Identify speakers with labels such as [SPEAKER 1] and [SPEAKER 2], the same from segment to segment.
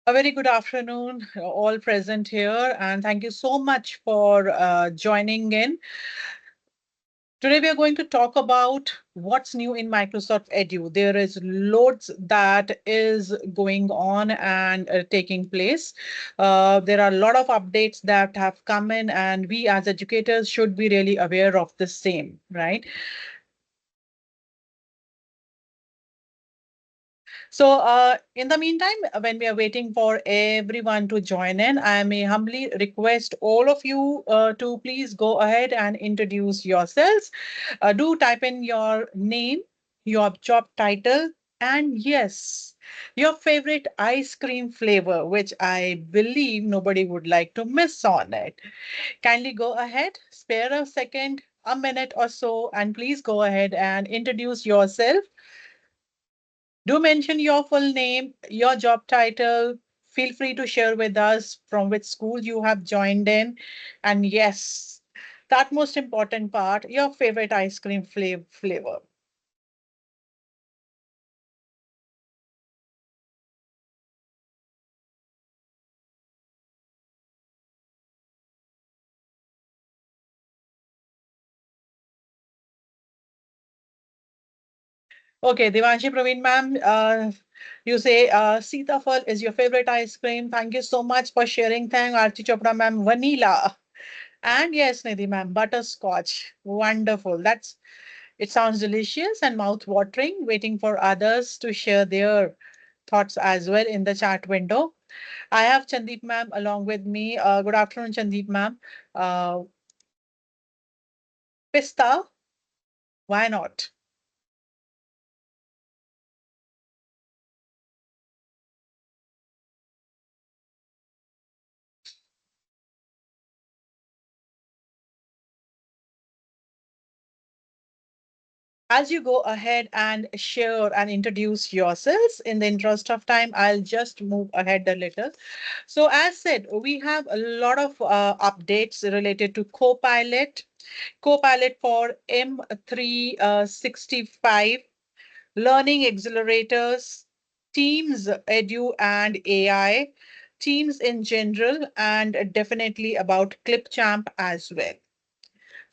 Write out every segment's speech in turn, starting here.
[SPEAKER 1] A very good afternoon, all present here, and thank you so much for joining in. Today, we are going to talk about what's new in Microsoft Edu. There is loads that is going on and taking place. There are a lot of updates that have come in, and we as educators should be really aware of the same, right? So, in the meantime, when we are waiting for everyone to join in, I may humbly request all of you to please go ahead and introduce yourselves. Do type in your name, your job title, and yes, your favorite ice cream flavor, which I believe nobody would like to miss on it. Kindly go ahead, spare a second, a minute or so, and please go ahead and introduce yourself. Do mention your full name, your job title. Feel free to share with us from which school you have joined in. And yes, that most important part, your favorite ice cream flavor. Okay, Devanshi Praveen ma'am, you say Sitafal is your favorite ice cream. Thank you so much for sharing. Thank Arti Chopra ma'am, vanilla. And yes, Nidhi ma'am, butterscotch. Wonderful. It sounds delicious and mouth-watering, waiting for others to share their thoughts as well in the chat window. I have Chandeep ma'am along with me. Good afternoon, Chandeep ma'am. Uh, Pista, why not? As you go ahead and share and introduce yourselves, in the interest of time, I'll just move ahead a little. So, as said, we have a lot of updates related to Copilot, Copilot for M365, learning accelerators, Teams, Edu and AI, Teams in general, and definitely about Clipchamp as well.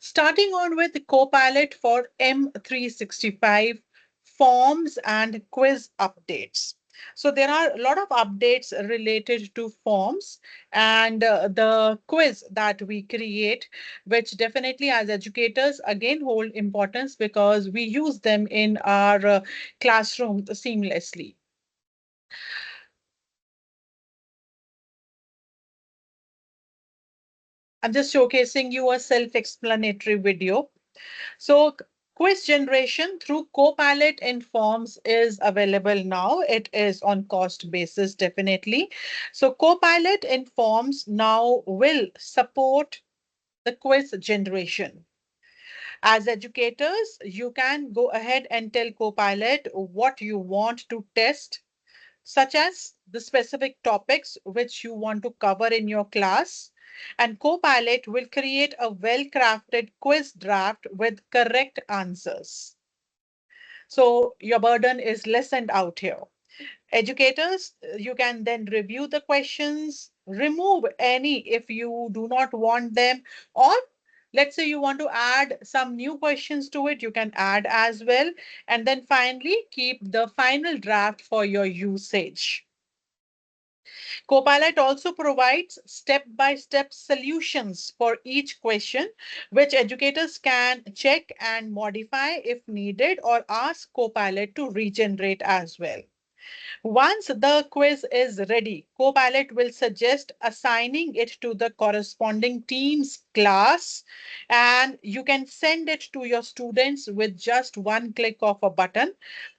[SPEAKER 1] Starting on with the Copilot for M365 forms and quiz updates. So there are a lot of updates related to forms and the quiz that we create, which definitely as educators again hold importance because we use them in our classroom seamlessly. I'm just showcasing you a self-explanatory video. So quiz generation through Copilot in Forms is available now. It is on cost basis, definitely. So Copilot in Forms now will support the quiz generation. As educators, you can go ahead and tell Copilot what you want to test, such as the specific topics which you want to cover in your class. And Copilot will create a well-crafted quiz draft with correct answers. So your burden is lessened out here. Educators, you can then review the questions, remove any if you do not want them, or let's say you want to add some new questions to it, you can add as well. And then finally, keep the final draft for your usage. Copilot also provides step-by-step solutions for each question, which educators can check and modify if needed or ask Copilot to regenerate as well. Once the quiz is ready, Copilot will suggest assigning it to the corresponding team's class, and you can send it to your students with just one click of a button.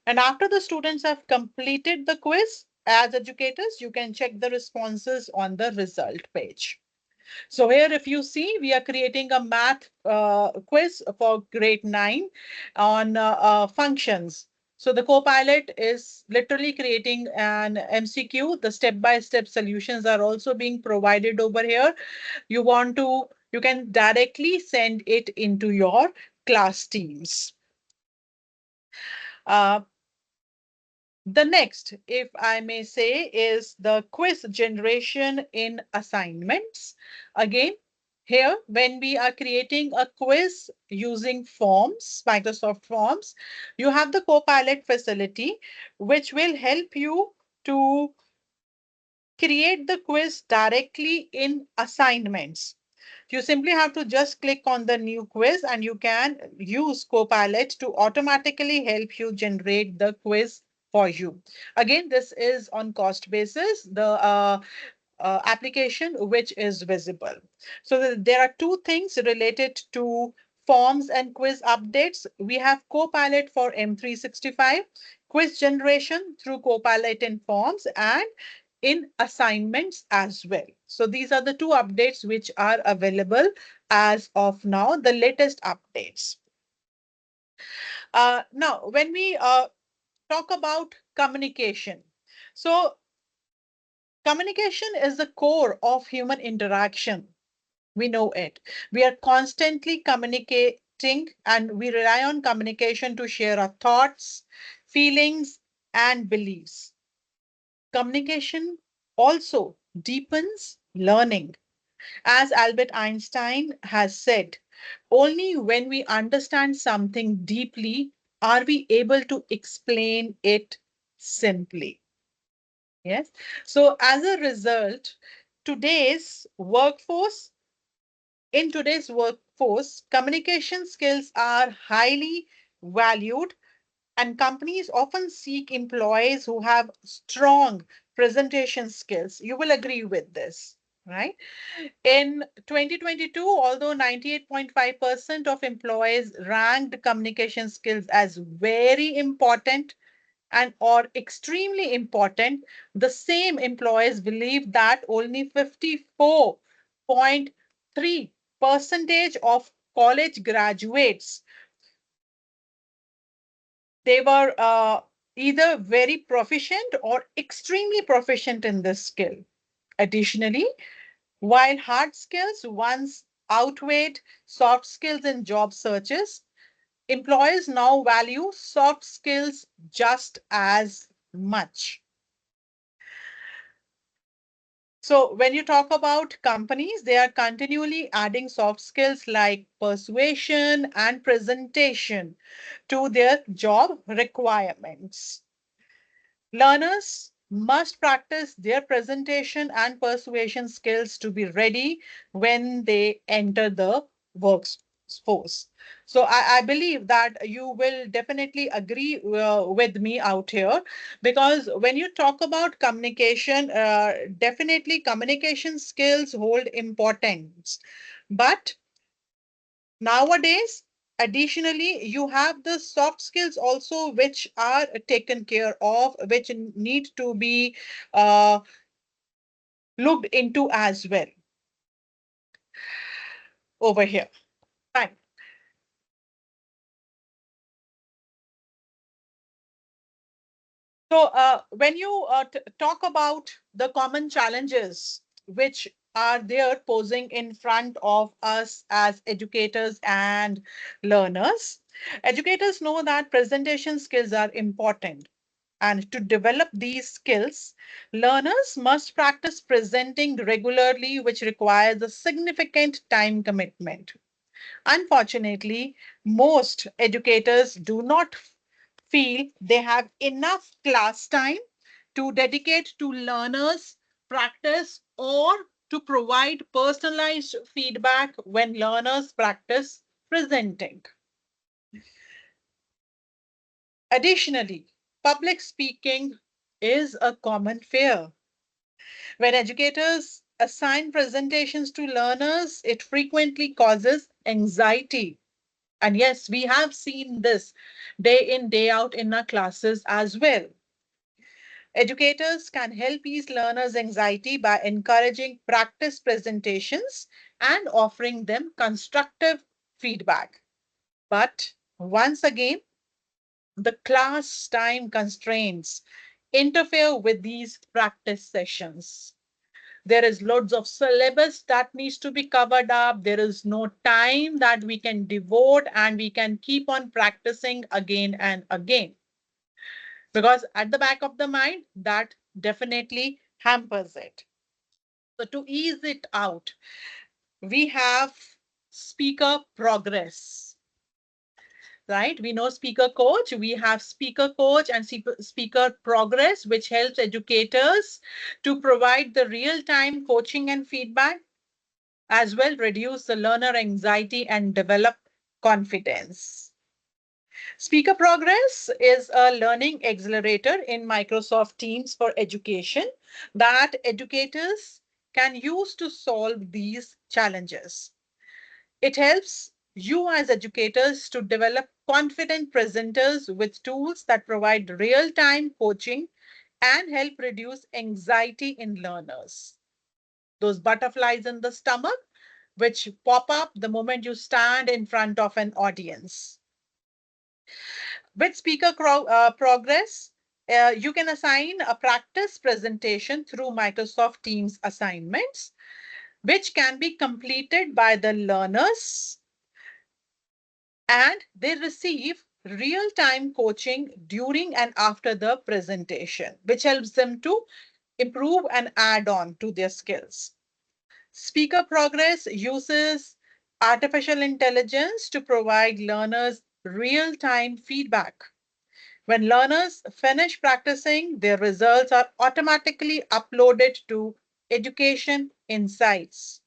[SPEAKER 1] And after the students have completed the quiz, as educators, you can check the responses on the result page. So here, if you see, we are creating a math quiz for grade 9 on functions. So the Copilot is literally creating an MCQ. The step-by-step solutions are also being provided over here. You can directly send it into your class teams. Uh, The next, if I may say, is the quiz generation in assignments. Again, here, when we are creating a quiz using forms, Microsoft Forms, you have the Copilot facility, which will help you to create the quiz directly in assignments. You simply have to just click on the new quiz and you can use Copilot to automatically help you generate the quiz for you. Again, this is on cost basis. The application which is visible. So there are two things related to forms and quiz updates. We have Copilot for M365, quiz generation through Copilot in forms and in assignments as well. So these are the two updates which are available as of now, the latest updates. Now, when we talk about communication, so communication is the core of human interaction. We know it. We are constantly communicating and we rely on communication to share our thoughts, feelings, and beliefs. Communication also deepens learning. As Albert Einstein has said, only when we understand something deeply are we able to explain it simply. Yes. So as a result, today's workforce, in today's workforce, communication skills are highly valued, and companies often seek employees who have strong presentation skills. You will agree with this, right? In 2022, although 98.5% of employees ranked communication skills as very important and or extremely important, the same employees believe that only 54.3 percentage of college graduates, they were either very proficient or extremely proficient in this skill. Additionally, while hard skills once outweighed soft skills in job searches, employers now value soft skills just as much. So when you talk about companies, they are continually adding soft skills like persuasion and presentation to their job requirements. Learners must practice their presentation and persuasion skills to be ready when they enter the workforce. So I believe that you will definitely agree with me out here, because when you talk about communication, definitely communication skills hold importance. But nowadays, additionally, you have the soft skills also, which are taken care of, which need to be uh, looked into as well over here. Right. So when you talk about the common challenges which are there posing in front of us as educators and learners, educators know that presentation skills are important. And to develop these skills, learners must practice presenting regularly, which requires a significant time commitment. Unfortunately, most educators do not feel they have enough class time to dedicate to learners' practice or to provide personalized feedback when learners practice presenting. Additionally, public speaking is a common fear. When educators assign presentations to learners, it frequently causes anxiety. And yes, we have seen this day in, day out in our classes as well. Educators can help ease learners' anxiety by encouraging practice presentations and offering them constructive feedback. But once again, the class time constraints interfere with these practice sessions. There is loads of syllabus that needs to be covered up. There is no time that we can devote and we can keep on practicing again and again. because at the back of the mind, that definitely hampers it. So to ease it out, we have speaker progress, right? We know speaker coach, we have speaker coach and speaker progress, which helps educators to provide the real-time coaching and feedback, as well reduce the learner anxiety and develop confidence. Speaker Progress is a learning accelerator in Microsoft Teams for education that educators can use to solve these challenges. It helps you as educators to develop confident presenters with tools that provide real-time coaching and help reduce anxiety in learners. Those butterflies in the stomach, which pop up the moment you stand in front of an audience. With Progress, you can assign a practice presentation through Microsoft Teams assignments, which can be completed by the learners, and they receive real-time coaching during and after the presentation, which helps them to improve and add on to their skills. Speaker Progress uses artificial intelligence to provide learners real-time feedback. When learners finish practicing, their results are automatically uploaded to Education Insights,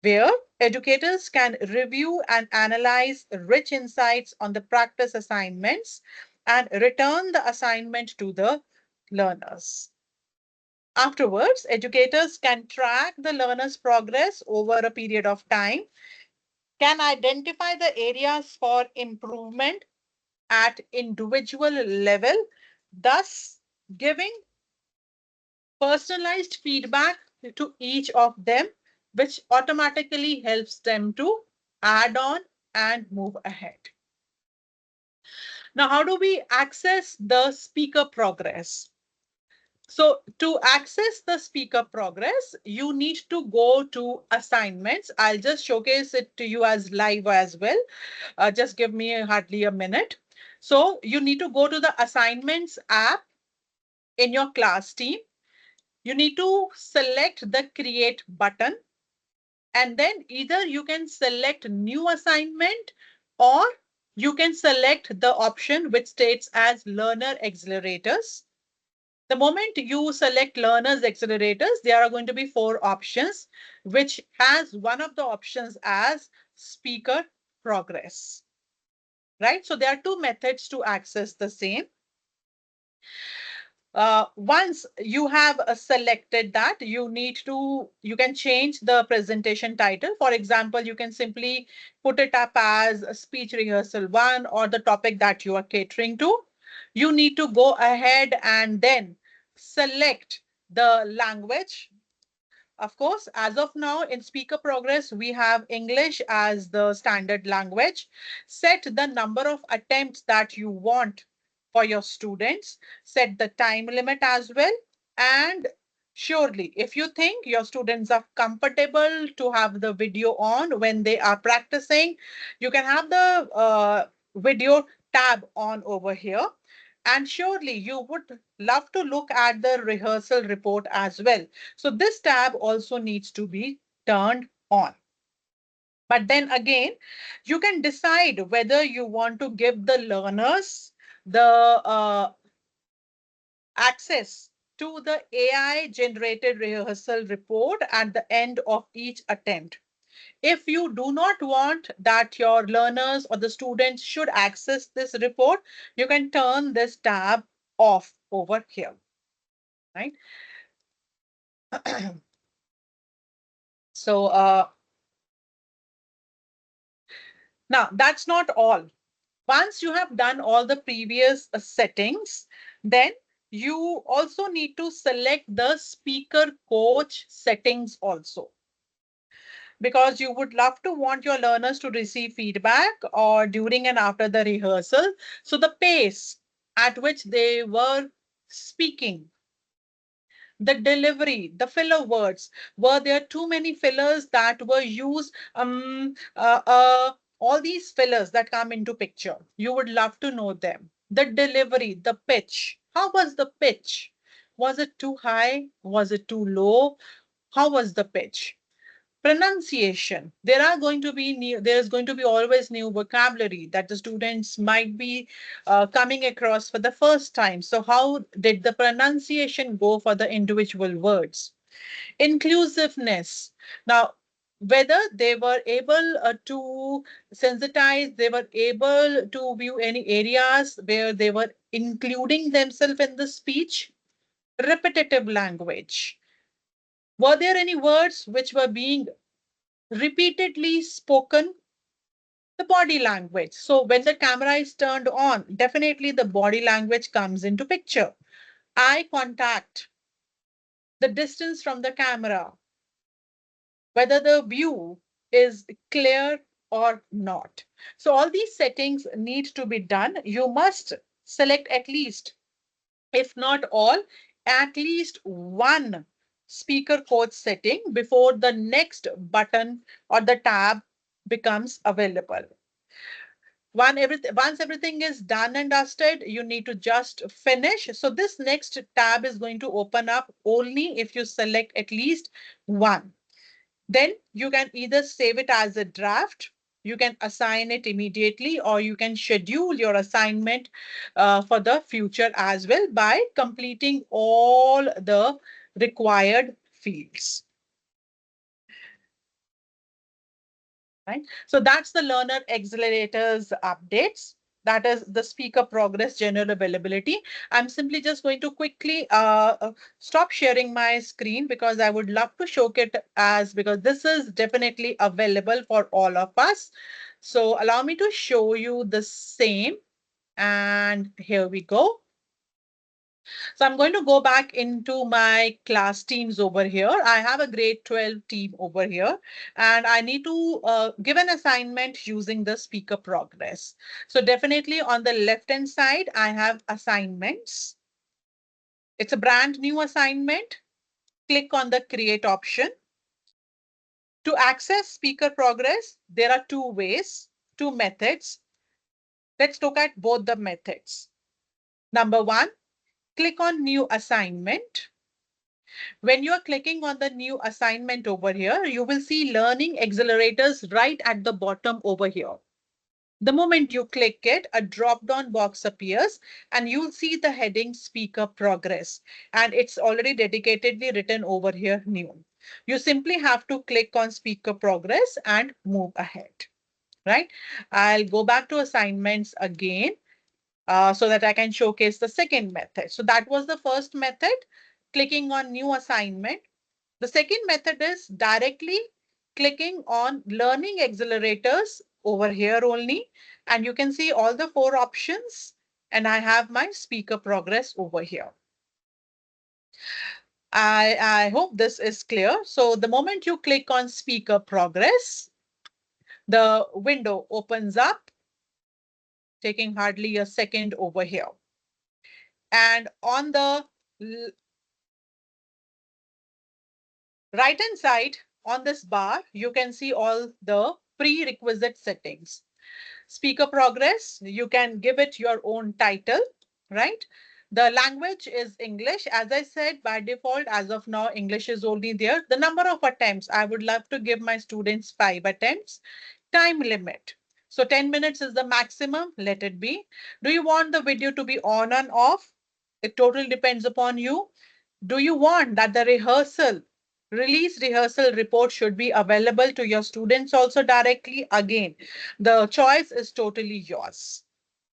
[SPEAKER 1] where educators can review and analyze rich insights on the practice assignments and return the assignment to the learners. Afterwards, educators can track the learner's progress over a period of time, can identify the areas for improvement at individual level, thus giving personalized feedback to each of them, which automatically helps them to add on and move ahead. Now, how do we access the speaker progress? So to access the speaker progress, you need to go to assignments. I'll just showcase it to you as live as well. Just give me hardly a minute. So you need to go to the assignments app in your class team. You need to select the create button, and then either you can select new assignment or you can select the option which states as learner accelerators. The moment you select learners accelerators, there are going to be 4 options, which has one of the options as speaker progress, right? So there are 2 methods to access the same. Once you have selected that, you can change the presentation title. For example, you can simply put it up as a speech rehearsal 1 or the topic that you are catering to. You need to go ahead and then select the language. Of course, as of now in Speaker Progress, we have English as the standard language. Set the number of attempts that you want for your students. Set the time limit as well. And surely, if you think your students are comfortable to have the video on when they are practicing, you can have the video tab on over here. And surely you would love to look at the rehearsal report as well. So this tab also needs to be turned on. But then again, you can decide whether you want to give the learners the access to the AI generated rehearsal report at the end of each attempt. If you do not want that your learners or the students should access this report, you can turn this tab off over here, right? So now that's not all. Once you have done all the previous settings, then you also need to select the speaker coach settings also, because you would love to want your learners to receive feedback or during and after the rehearsal. So the pace at which they were speaking, the delivery, the filler words, were there too many fillers that were used? All these fillers that come into picture, you would love to know them. The delivery, the pitch. How was the pitch? Was it too high? Was it too low? How was the pitch? Pronunciation. There's going to be always new vocabulary that the students might be coming across for the first time. So how did the pronunciation go for the individual words? Inclusiveness. Now, whether they were able to sensitize, they were able to view any areas where they were including themselves in the speech. Repetitive language. Were there any words which were being repeatedly spoken? The body language. So when the camera is turned on, definitely the body language comes into picture. Eye contact, the distance from the camera, whether the view is clear or not. So all these settings need to be done. You must select at least, if not all, at least one speaker coach setting before the next button or the tab becomes available. Once everything is done and dusted, you need to just finish. So this next tab is going to open up only if you select at least one. Then you can either save it as a draft, you can assign it immediately, or you can schedule your assignment for the future as well by completing all the required fields. Right? So that's the learner accelerators updates. That is the speaker progress general availability. I'm simply just going to quickly stop sharing my screen because I would love to show it because this is definitely available for all of us. So allow me to show you the same. And here we go. So I'm going to go back into my class teams over here. I have a grade 12 team over here, and I need to give an assignment using the speaker progress. So definitely on the left-hand side, I have assignments. It's a brand new assignment. Click on the create option. To access speaker progress, there are two ways, two methods. Let's look at both the methods. Number one, click on new assignment. When you're clicking on the new assignment over here, you will see learning accelerators right at the bottom over here. The moment you click it, a drop-down box appears and you'll see the heading speaker progress. And it's already dedicatedly written over here new. You simply have to click on speaker progress and move ahead, right? I'll go back to assignments again so that I can showcase the second method. So that was the first method, clicking on new assignment. The second method is directly clicking on learning accelerators over here only. And you can see all the four options. And I have my speaker progress over here. I hope this is clear. So the moment you click on speaker progress, the window opens up, taking hardly a second over here. And on the right-hand side on this bar, you can see all the prerequisite settings. Speaker progress, you can give it your own title, right? The language is English. As I said, by default, as of now, English is only there. The number of attempts, I would love to give my students 5 attempts. Time limit. So 10 minutes is the maximum. Let it be. Do you want the video to be on and off? It totally depends upon you. Do you want that the release rehearsal report should be available to your students also directly? Again, the choice is totally yours,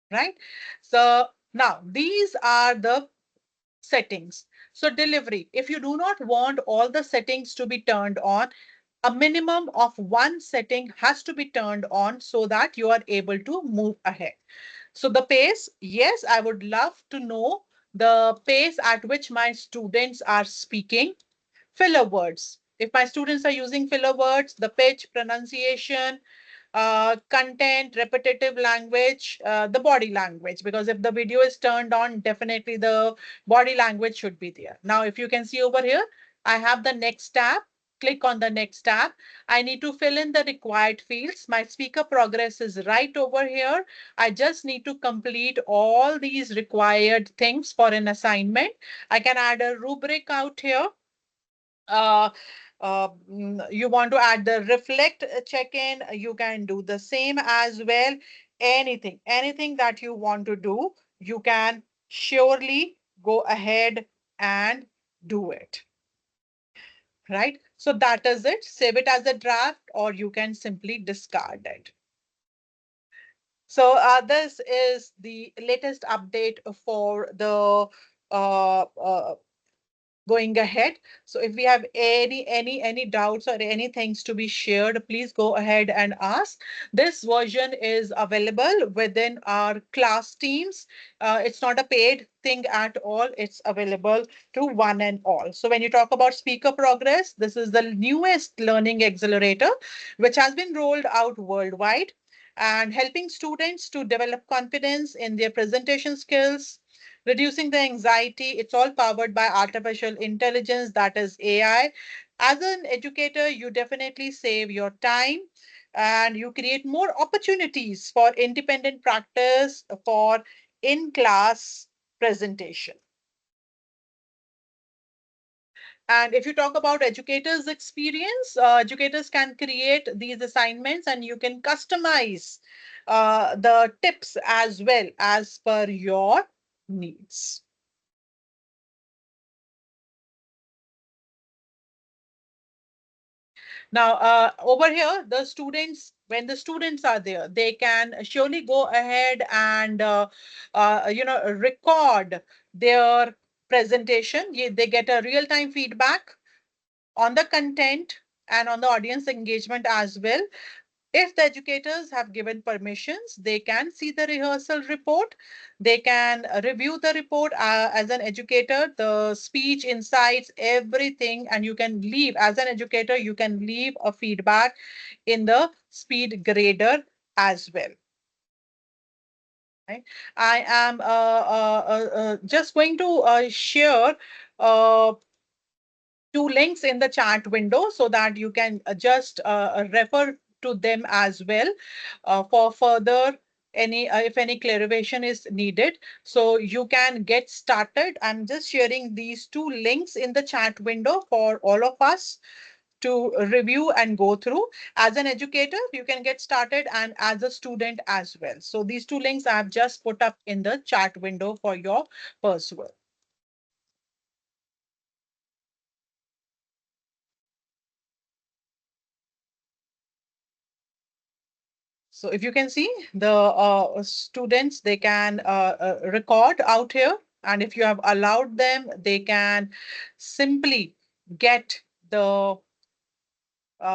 [SPEAKER 1] right? So now these are the settings. So delivery, if you do not want all the settings to be turned on, a minimum of one setting has to be turned on so that you are able to move ahead. So the pace, yes, I would love to know the pace at which my students are speaking. Filler words. If my students are using filler words, the pitch, pronunciation, content, repetitive language, the body language, because if the video is turned on, definitely the body language should be there. Now, if you can see over here, I have the next tab. click on the next tab. I need to fill in the required fields. My speaker progress is right over here. I just need to complete all these required things for an assignment. I can add a rubric out here. uh, you want to add the reflect check-in, you can do the same as well. Anything that you want to do, you can surely go ahead and do it. Right? So that is it. Save it as a draft, or you can simply discard it. So this is the latest update for the going ahead. So if we have any doubts or any things to be shared, please go ahead and ask. This version is available within our class teams. It's not a paid thing at all. It's available to one and all. So when you talk about speaker progress, this is the newest learning accelerator, which has been rolled out worldwide and helping students to develop confidence in their presentation skills, reducing the anxiety. It's all powered by artificial intelligence, that is AI. As an educator, you definitely save your time and you create more opportunities for independent practice for in-class presentation. And if you talk about educators' experience, educators can create these assignments and you can customize the tips as well as per your needs. Now, over here, the students, when the students are there, they can surely go ahead and, record their presentation. They get a real-time feedback on the content and on the audience engagement as well. If the educators have given permissions, they can see the rehearsal report. They can review the report as an educator, the speech, insights, everything. And you can leave, as an educator, you can leave a feedback in the speed grader as well. Right? I am just going to share uh, two links in the chat window so that you can just refer to them as well for further any if any clarification is needed. So you can get started. I'm just sharing these two links in the chat window for all of us to review and go through. As an educator, you can get started, and as a student as well. So these two links I have just put up in the chat window for your perusal. So if you can see the students, they can record out here. And if you have allowed them, they can simply get the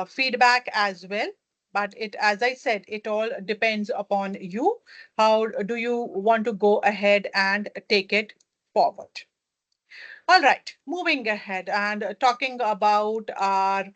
[SPEAKER 1] feedback as well. But it, as I said, it all depends upon you. How do you want to go ahead and take it forward? All right, moving ahead and talking about our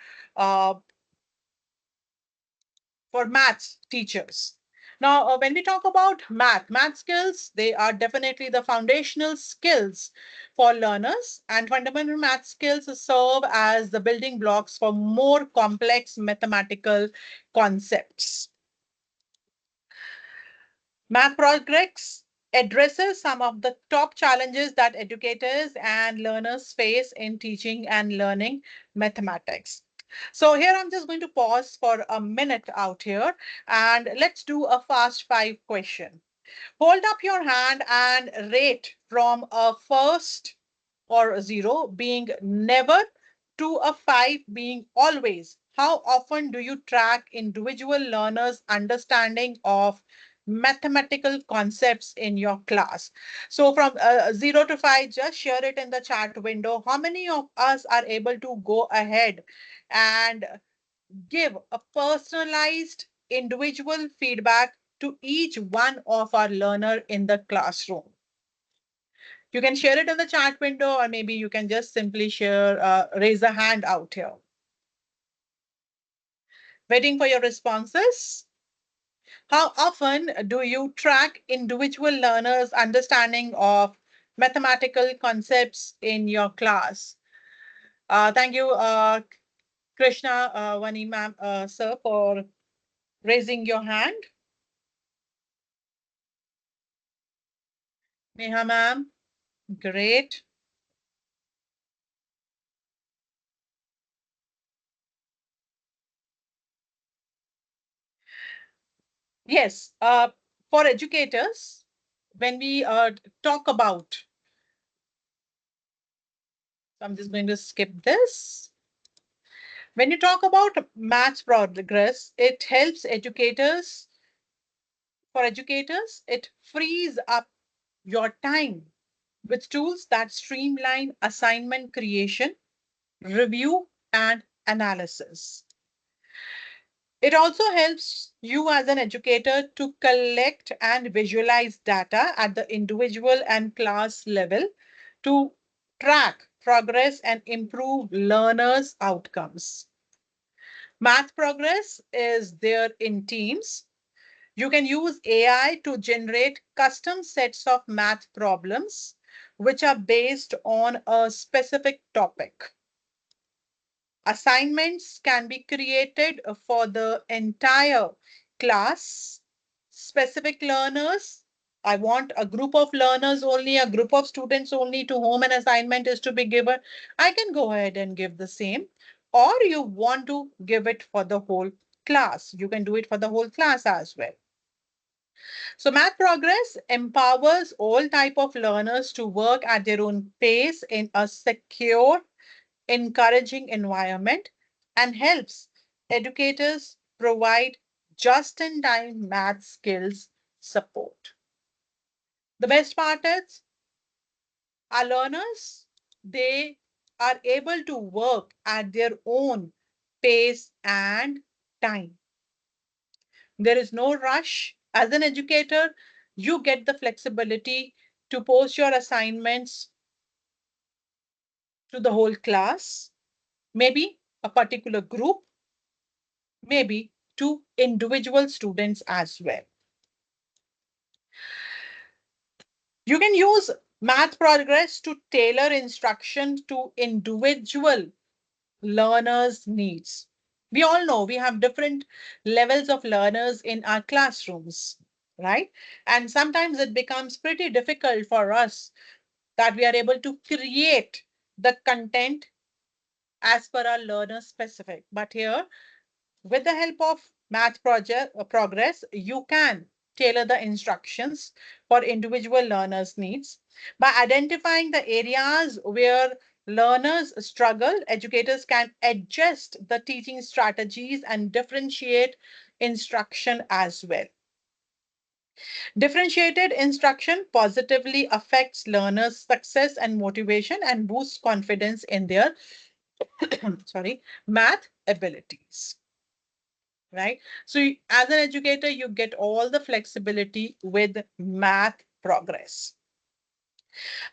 [SPEAKER 1] for maths teachers. Now, when we talk about math skills, they are definitely the foundational skills for learners, and fundamental math skills serve as the building blocks for more complex mathematical concepts. Math Progress addresses some of the top challenges that educators and learners face in teaching and learning mathematics. So here I'm just going to pause for a minute out here and let's do a fast five question. Hold up your hand and rate from a first or a zero being never to a five being always. How often do you track individual learners' understanding of mathematical concepts in your class? So from 0 to 5, just share it in the chat window. How many of us are able to go ahead and give a personalized individual feedback to each one of our learner in the classroom? You can share it in the chat window, or maybe you can just simply share, raise a hand out here. Waiting for your responses. How often do you track individual learners' understanding of mathematical concepts in your class? Thank you, Krishna Vani ma'am, sir, for raising your hand. Neha ma'am, great. Yes, for educators, when we talk about, I'm just going to skip this. When you talk about maths progress, it helps educators, for educators, it frees up your time with tools that streamline assignment creation, review, and analysis. It also helps you as an educator to collect and visualize data at the individual and class level to track progress and improve learners' outcomes. Math progress is there in teams. You can use AI to generate custom sets of math problems which are based on a specific topic. Assignments can be created for the entire class, specific learners. I want a group of learners only, a group of students only to whom an assignment is to be given. I can go ahead and give the same. Or you want to give it for the whole class. You can do it for the whole class as well. So Math Progress empowers all type of learners to work at their own pace in a secure, encouraging environment and helps educators provide just-in-time math skills support. The best part is our learners, they are able to work at their own pace and time. There is no rush. As an educator, you get the flexibility to post your assignments to the whole class, maybe a particular group, maybe to individual students as well. You can use Math Progress to tailor instruction to individual learners' needs. We all know we have different levels of learners in our classrooms, right? And sometimes it becomes pretty difficult for us that we are able to create the content as per our learner specific. But here, with the help of Math Project Progress, you can tailor the instructions for individual learners' needs. By identifying the areas where learners struggle, educators can adjust the teaching strategies and differentiate instruction as well. Differentiated instruction positively affects learners' success and motivation and boosts confidence in their sorry, math abilities. Right? So as an educator, you get all the flexibility with Math Progress.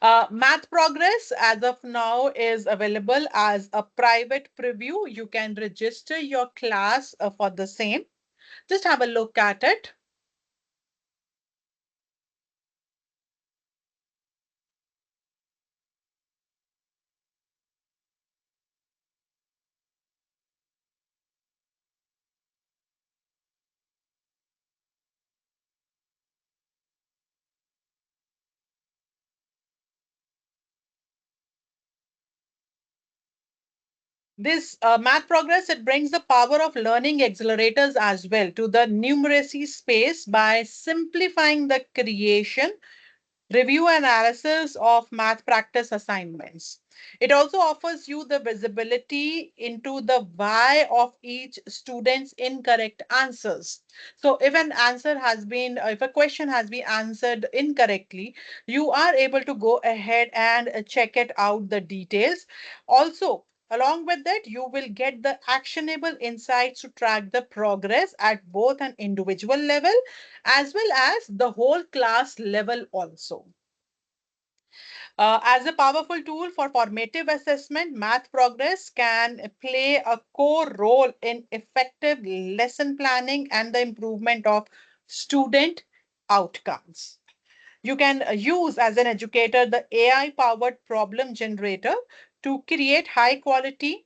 [SPEAKER 1] Math Progress as of now is available as a private preview. You can register your class for the same. Just have a look at it. This Math Progress, it brings the power of learning accelerators as well to the numeracy space by simplifying the creation, review analysis of math practice assignments. It also offers you the visibility into the why of each student's incorrect answers. So if an answer has been, if a question has been answered incorrectly, you are able to go ahead and check it out the details. Also, along with that, you will get the actionable insights to track the progress at both an individual level as well as the whole class level also. As a powerful tool for formative assessment, Math Progress can play a core role in effective lesson planning and the improvement of student outcomes. You can use as an educator the AI powered problem generator to create high quality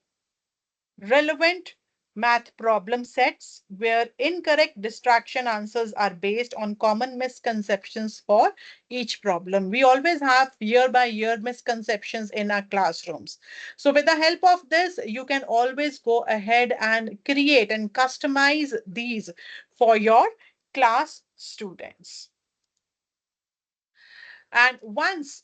[SPEAKER 1] relevant math problem sets where incorrect distraction answers are based on common misconceptions for each problem. We always have year by year misconceptions in our classrooms. So with the help of this, you can always go ahead and create and customize these for your class students. And once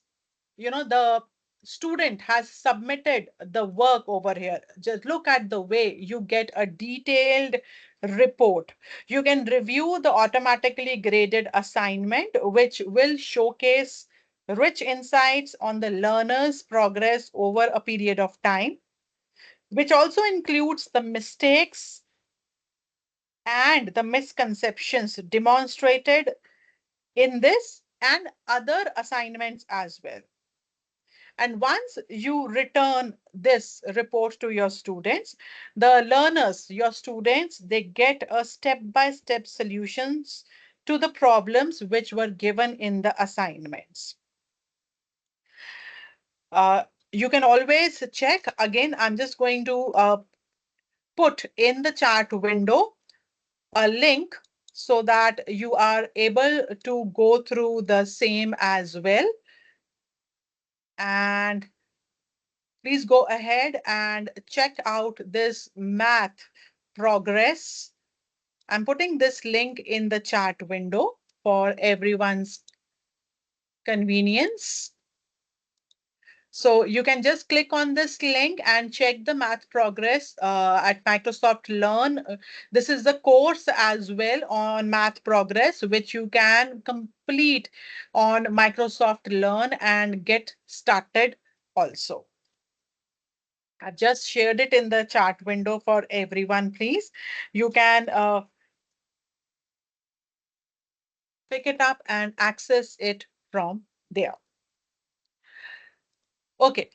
[SPEAKER 1] the student has submitted the work over here, just look at the way you get a detailed report. You can review the automatically graded assignment, which will showcase rich insights on the learner's progress over a period of time, which also includes the mistakes and the misconceptions demonstrated in this and other assignments as well. And once you return this report to your students, the learners, your students, they get a step-by-step solutions to the problems which were given in the assignments. You can always check. Again, I'm just going to put in the chat window a link so that you are able to go through the same as well. And please go ahead and check out this math progress. I'm putting this link in the chat window for everyone's convenience. So you can just click on this link and check the math progress at Microsoft Learn. This is the course as well on math progress, which you can complete on Microsoft Learn and get started also. I've just shared it in the chat window for everyone, please. You can pick it up and access it from there. Okay,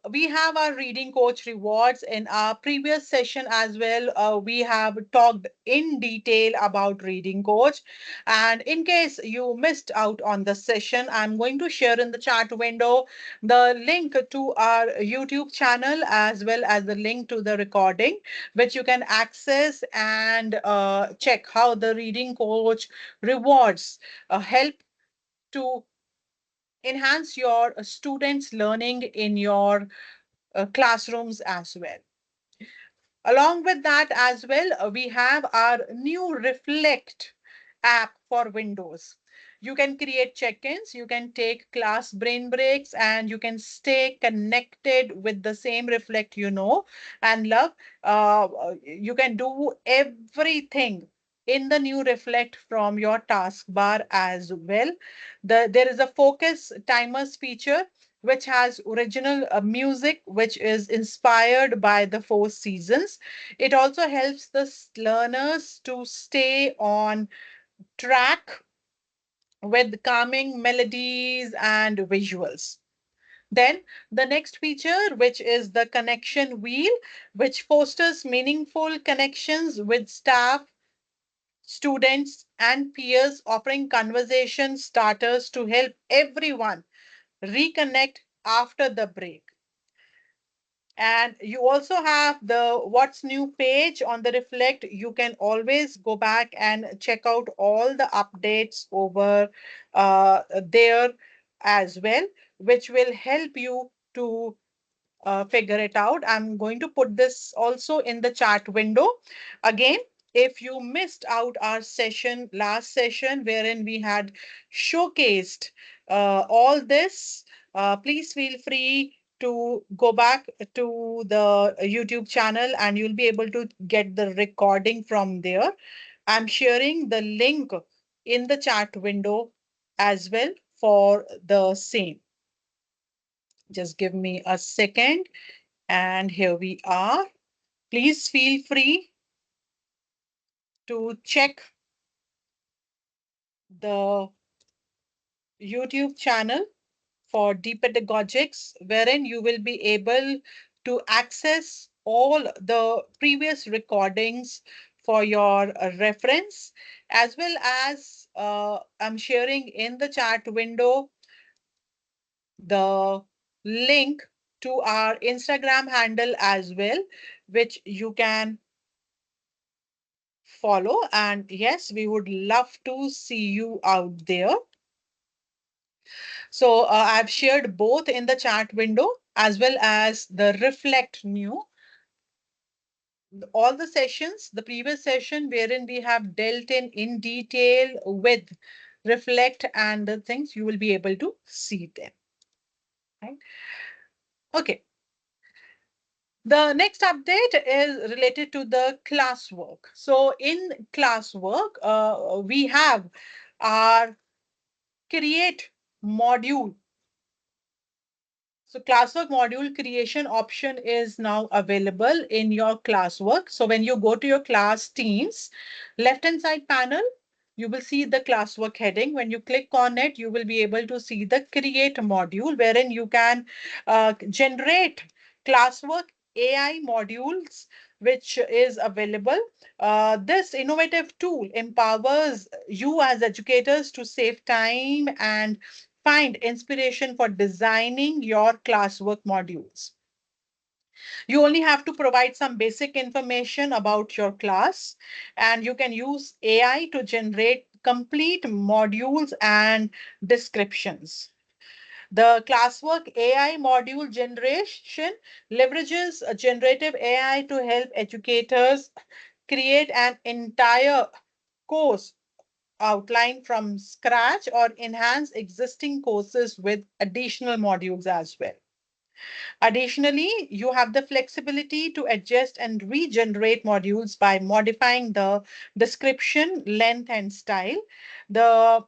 [SPEAKER 1] we have our reading coach rewards. In our previous session as well, we have talked in detail about reading coach. And in case you missed out on the session, I'm going to share in the chat window the link to our YouTube channel as well as the link to the recording, which you can access and check how the reading coach rewards help to enhance your students' learning in your classrooms as well. Along with that as well, we have our new Reflect app for Windows. You can create check-ins, you can take class brain breaks, and you can stay connected with the same Reflect you know and love. You can do everything in the new Reflect from your taskbar as well. There is a focus timers feature which has original music, which is inspired by the four seasons. It also helps the learners to stay on track with calming melodies and visuals. Then the next feature, which is the connection wheel, which fosters meaningful connections with staff, students, and peers, offering conversation starters to help everyone reconnect after the break. And you also have the what's new page on the Reflect. You can always go back and check out all the updates over there as well, which will help you to figure it out. I'm going to put this also in the chat window. Again, if you missed out our session, last session, wherein we had showcased all this, please feel free to go back to the YouTube channel and you'll be able to get the recording from there. I'm sharing the link in the chat window as well for the same. Just give me a second. And here we are. Please feel free to check the YouTube channel for Depedagogics, wherein you will be able to access all the previous recordings for your reference, as well as I'm sharing in the chat window the link to our Instagram handle as well, which you can follow. And yes, we would love to see you out there. So I've shared both in the chat window as well as the Reflect New. All the sessions, the previous session wherein we have dealt in detail with Reflect and the things, you will be able to see them. Right? Okay. The next update is related to the classwork. So in classwork, we have our create module. So classwork module creation option is now available in your classwork. So when you go to your class teams, left-hand side panel, you will see the classwork heading. When you click on it, you will be able to see the create module wherein you can generate classwork AI modules, which is available. This innovative tool empowers you as educators to save time and find inspiration for designing your classwork modules. You only have to provide some basic information about your class, and you can use AI to generate complete modules and descriptions. The classwork AI module generation leverages a generative AI to help educators create an entire course outline from scratch or enhance existing courses with additional modules as well. Additionally, you have the flexibility to adjust and regenerate modules by modifying the description, length, and style. The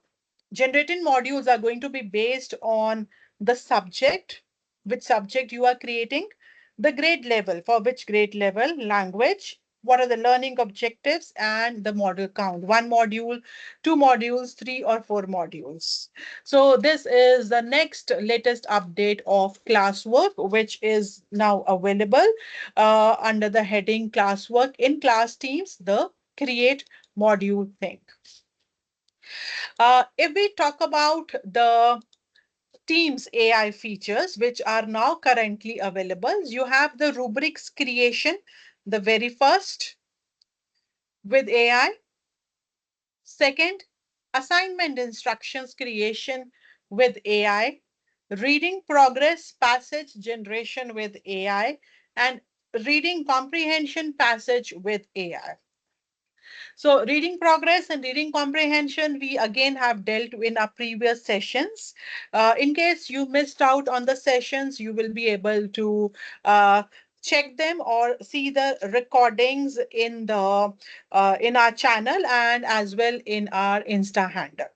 [SPEAKER 1] generated modules are going to be based on the subject, which subject you are creating, the grade level, for which grade level, language, what are the learning objectives, and the module count. One module, two modules, three or four modules. So this is the next latest update of classwork, which is now available under the heading classwork in class teams, the create module thing. If we talk about the Teams AI features, which are now currently available, you have the rubrics creation, the very first with AI. Second, assignment instructions creation with AI. Reading progress passage generation with AI. And reading comprehension passage with AI. So reading progress and reading comprehension, we again have dealt in our previous sessions. In case you missed out on the sessions, you will be able to check them or see the recordings in our channel and as well in our Insta handle.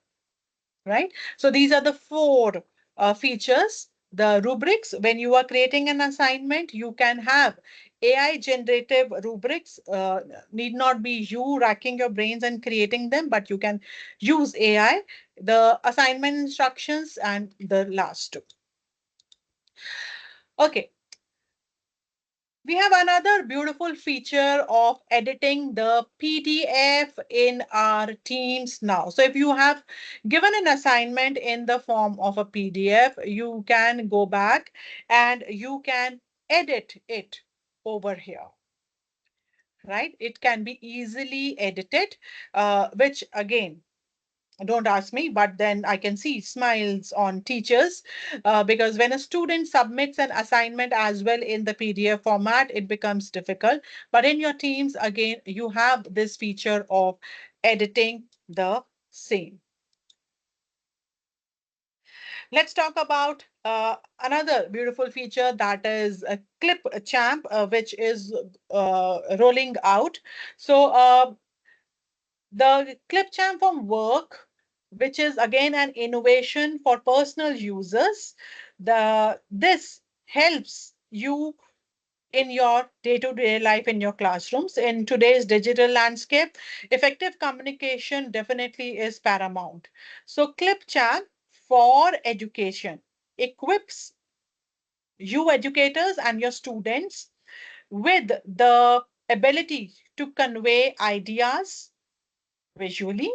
[SPEAKER 1] Right? So these are the four features. The rubrics, when you are creating an assignment, you can have AI generative rubrics. Need not be you racking your brains and creating them, but you can use AI, the assignment instructions, and the last two. Okay. We have another beautiful feature of editing the PDF in our Teams now. So if you have given an assignment in the form of a PDF, you can go back and you can edit it over here. Right? It can be easily edited, which again, don't ask me, but then I can see smiles on teachers because when a student submits an assignment as well in the PDF format, it becomes difficult. But in your Teams, again, you have this feature of editing the same. Let's talk about another beautiful feature that is a Clipchamp, which is rolling out. So the Clipchamp from work, which is again an innovation for personal users. This helps you in your day-to-day life in your classrooms. In today's digital landscape, effective communication definitely is paramount. So Clipchamp for education equips you educators and your students with the ability to convey ideas visually,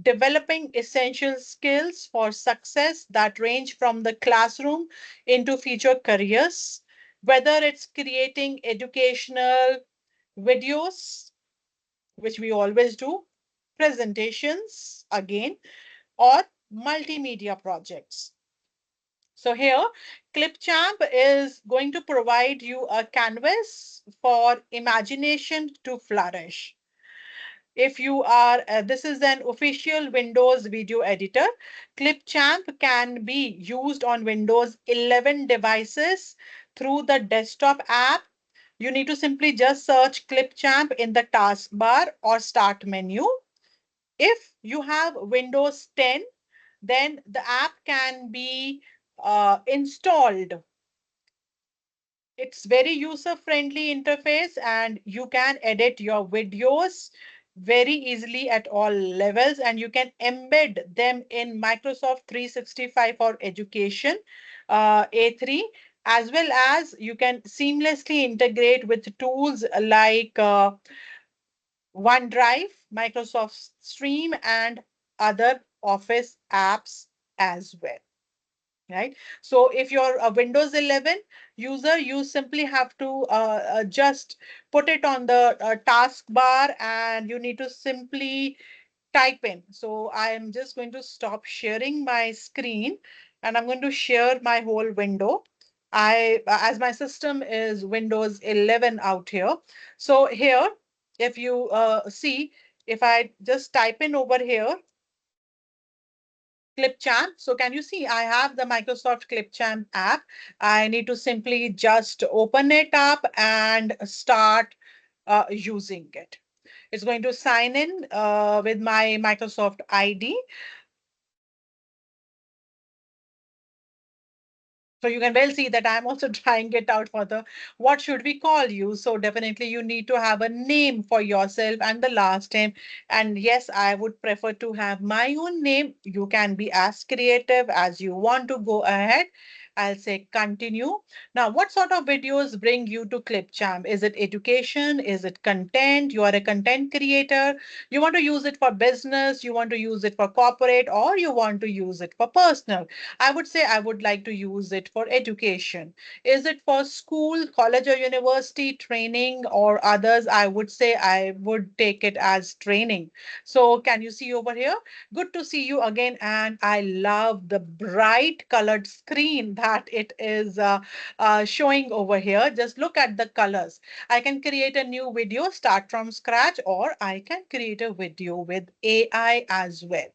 [SPEAKER 1] developing essential skills for success that range from the classroom into future careers, whether it's creating educational videos, which we always do, presentations again, or multimedia projects. So here, Clipchamp is going to provide you a canvas for imagination to flourish. If you are, this is an official Windows video editor. Clipchamp can be used on Windows 11 devices through the desktop app. You need to simply just search Clipchamp in the taskbar or start menu. If you have Windows 10, then the app can be installed. It's very user-friendly interface and you can edit your videos very easily at all levels, and you can embed them in Microsoft 365 for education, A3, as well as you can seamlessly integrate with tools like OneDrive, Microsoft Stream, and other Office apps as well. Right. So if you're a Windows 11 user, you simply have to just put it on the taskbar and you need to simply type in. So I am just going to stop sharing my screen and I'm going to share my whole window. As my system is Windows 11 out here. So here, if you see, if I just type in over here, Clipchamp. So can you see I have the Microsoft Clipchamp app. I need to simply just open it up and start using it. It's going to sign in with my Microsoft ID. So you can well see that I'm also trying it out for the what should we call you. So definitely you need to have a name for yourself and the last name. And yes, I would prefer to have my own name. You can be as creative as you want to go ahead. I'll say continue. Now, what sort of videos bring you to Clipchamp? Is it education? Is it content? You are a content creator. You want to use it for business. You want to use it for corporate, or you want to use it for personal. I would say I would like to use it for education. Is it for school, college, or university training or others? I would say I would take it as training. So, can you see over here? Good to see you again. And I love the bright colored screen that it is showing over here. Just look at the colors. I can create a new video, start from scratch, or I can create a video with AI as well.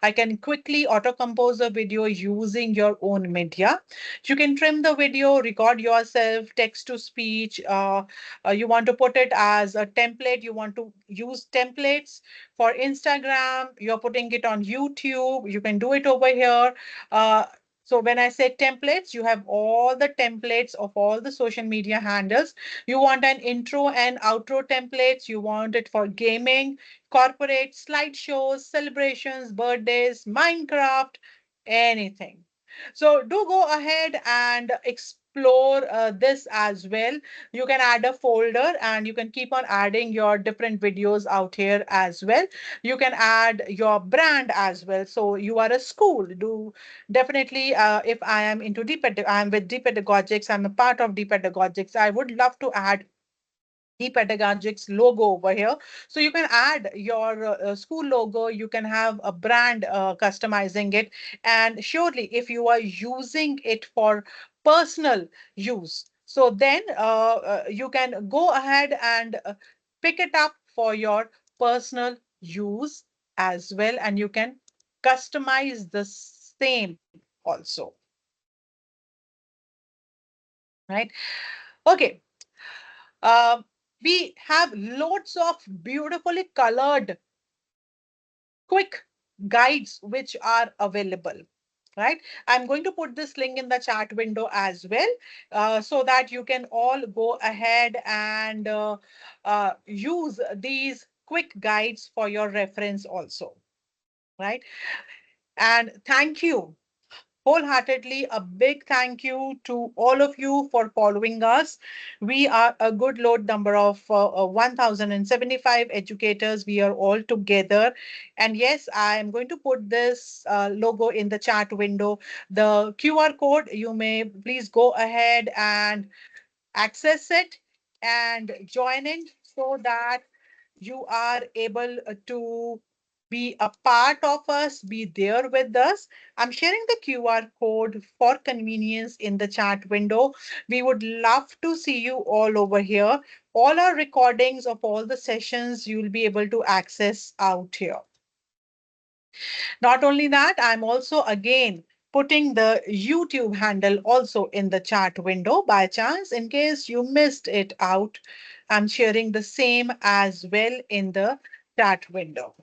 [SPEAKER 1] I can quickly auto compose a video using your own media. You can trim the video, record yourself, text to speech. You want to put it as a template. You want to use templates for Instagram. You're putting it on YouTube. You can do it over here. Uh, so when I say templates, you have all the templates of all the social media handles. You want an intro and outro templates. You want it for gaming, corporate, slideshows, celebrations, birthdays, Minecraft, anything. So do go ahead and explore this as well. You can add a folder and you can keep on adding your different videos out here as well. You can add your brand as well. So you are a school. Do definitely, if I am into I am with Deep Pedagogics, I'm a part of Deep Pedagogics. I would love to add the Pedagogics logo over here. So you can add your school logo, you can have a brand customizing it. And surely, if you are using it for personal use, so then you can go ahead and pick it up for your personal use as well. And you can customize the same also, right? Okay. Uh, we have loads of beautifully colored quick guides which are available, right? I'm going to put this link in the chat window as well, so that you can all go ahead and use these quick guides for your reference also, right? And thank you. wholeheartedly a big thank you to all of you for following us. We are a good load number of 1,075 educators. We are all together. And yes, I am going to put this logo in the chat window. The QR code, you may please go ahead and access it and join in so that you are able to be a part of us, be there with us. I'm sharing the QR code for convenience in the chat window. We would love to see you all over here. All our recordings of all the sessions you'll be able to access out here. Not only that, I'm also again putting the YouTube handle also in the chat window by chance in case you missed it out. I'm sharing the same as well in the chat window.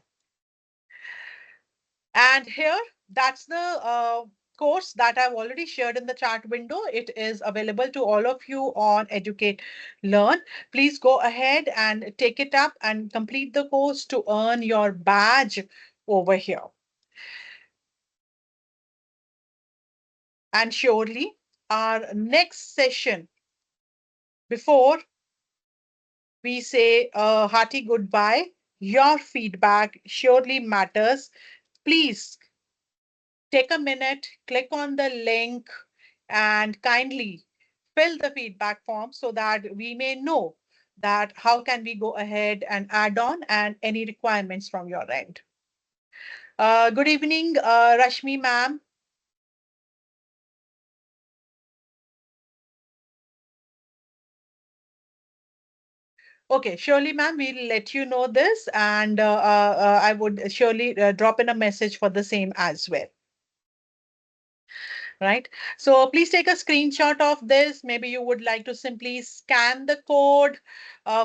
[SPEAKER 1] And here, that's the course that I've already shared in the chat window. It is available to all of you on Educate Learn. Please go ahead and take it up and complete the course to earn your badge over here. And surely our next session, before we say a hearty goodbye, your feedback surely matters. Please take a minute, click on the link, and kindly fill the feedback form so that we may know that how can we go ahead and add on and any requirements from your end. Good evening, Rashmi ma'am. Okay, surely, ma'am, we'll let you know this, and I would surely drop in a message for the same as well. Right? So please take a screenshot of this. Maybe you would like to simply scan the code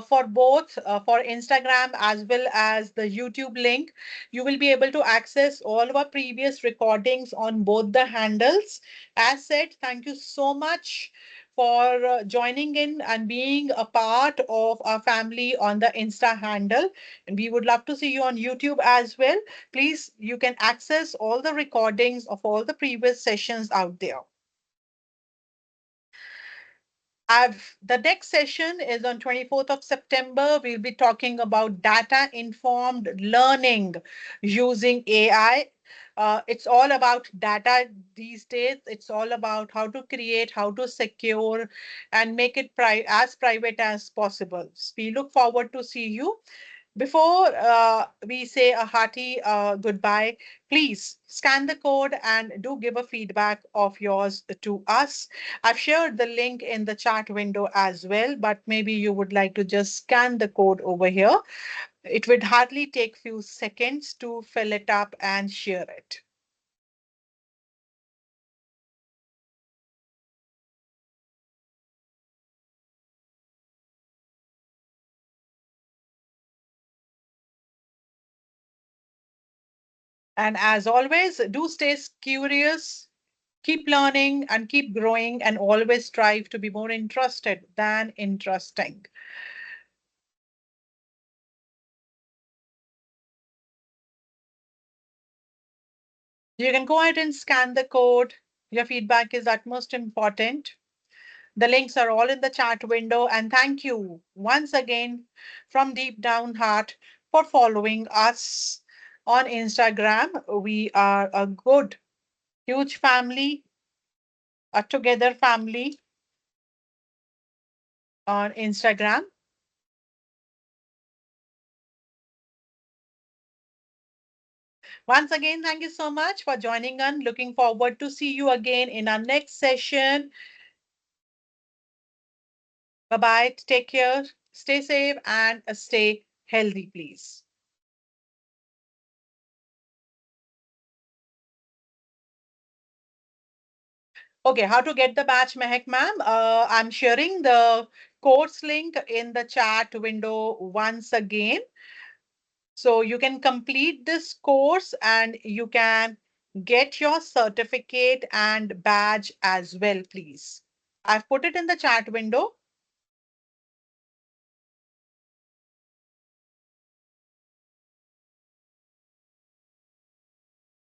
[SPEAKER 1] for both for Instagram as well as the YouTube link. You will be able to access all of our previous recordings on both the handles. As said, thank you so much for joining in and being a part of our family on the Insta handle. And we would love to see you on YouTube as well. Please, you can access all the recordings of all the previous sessions out there. The next session is on 24th of September. We'll be talking about data informed learning using AI. It's all about data these days. It's all about how to create, how to secure, and make it as private as possible. We look forward to see you. Before we say a hearty goodbye, please scan the code and do give a feedback of yours to us. I've shared the link in the chat window as well, but maybe you would like to just scan the code over here. It would hardly take few seconds to fill it up and share it. And as always, do stay curious, keep learning and keep growing, and always strive to be more interested than interesting. You can go ahead and scan the code. Your feedback is utmost important. The links are all in the chat window. And thank you once again from deep down heart for following us on Instagram. We are a good, huge family, a together family on Instagram. Once again, thank you so much for joining us. Looking forward to see you again in our next session. Bye-bye. Take care. Stay safe and stay healthy, please. Okay, how to get the batch, Mehak ma'am? I'm sharing the course link in the chat window once again. So you can complete this course and you can get your certificate and badge as well, please. I've put it in the chat window.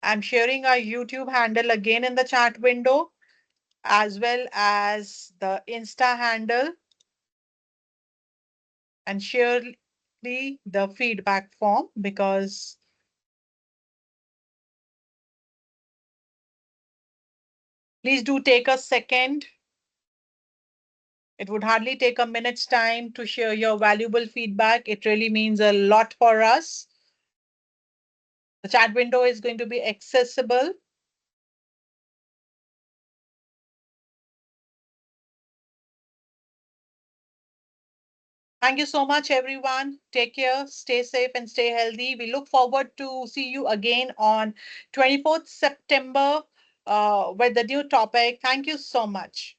[SPEAKER 1] I'm sharing our YouTube handle again in the chat window, as well as the Insta handle, and surely the feedback form, because please do take a second. It would hardly take a minute's time to share your valuable feedback. It really means a lot for us. The chat window is going to be accessible. Thank you so much, everyone. Take care, stay safe, and stay healthy. We look forward to see you again on 24th September with the new topic. Thank you so much.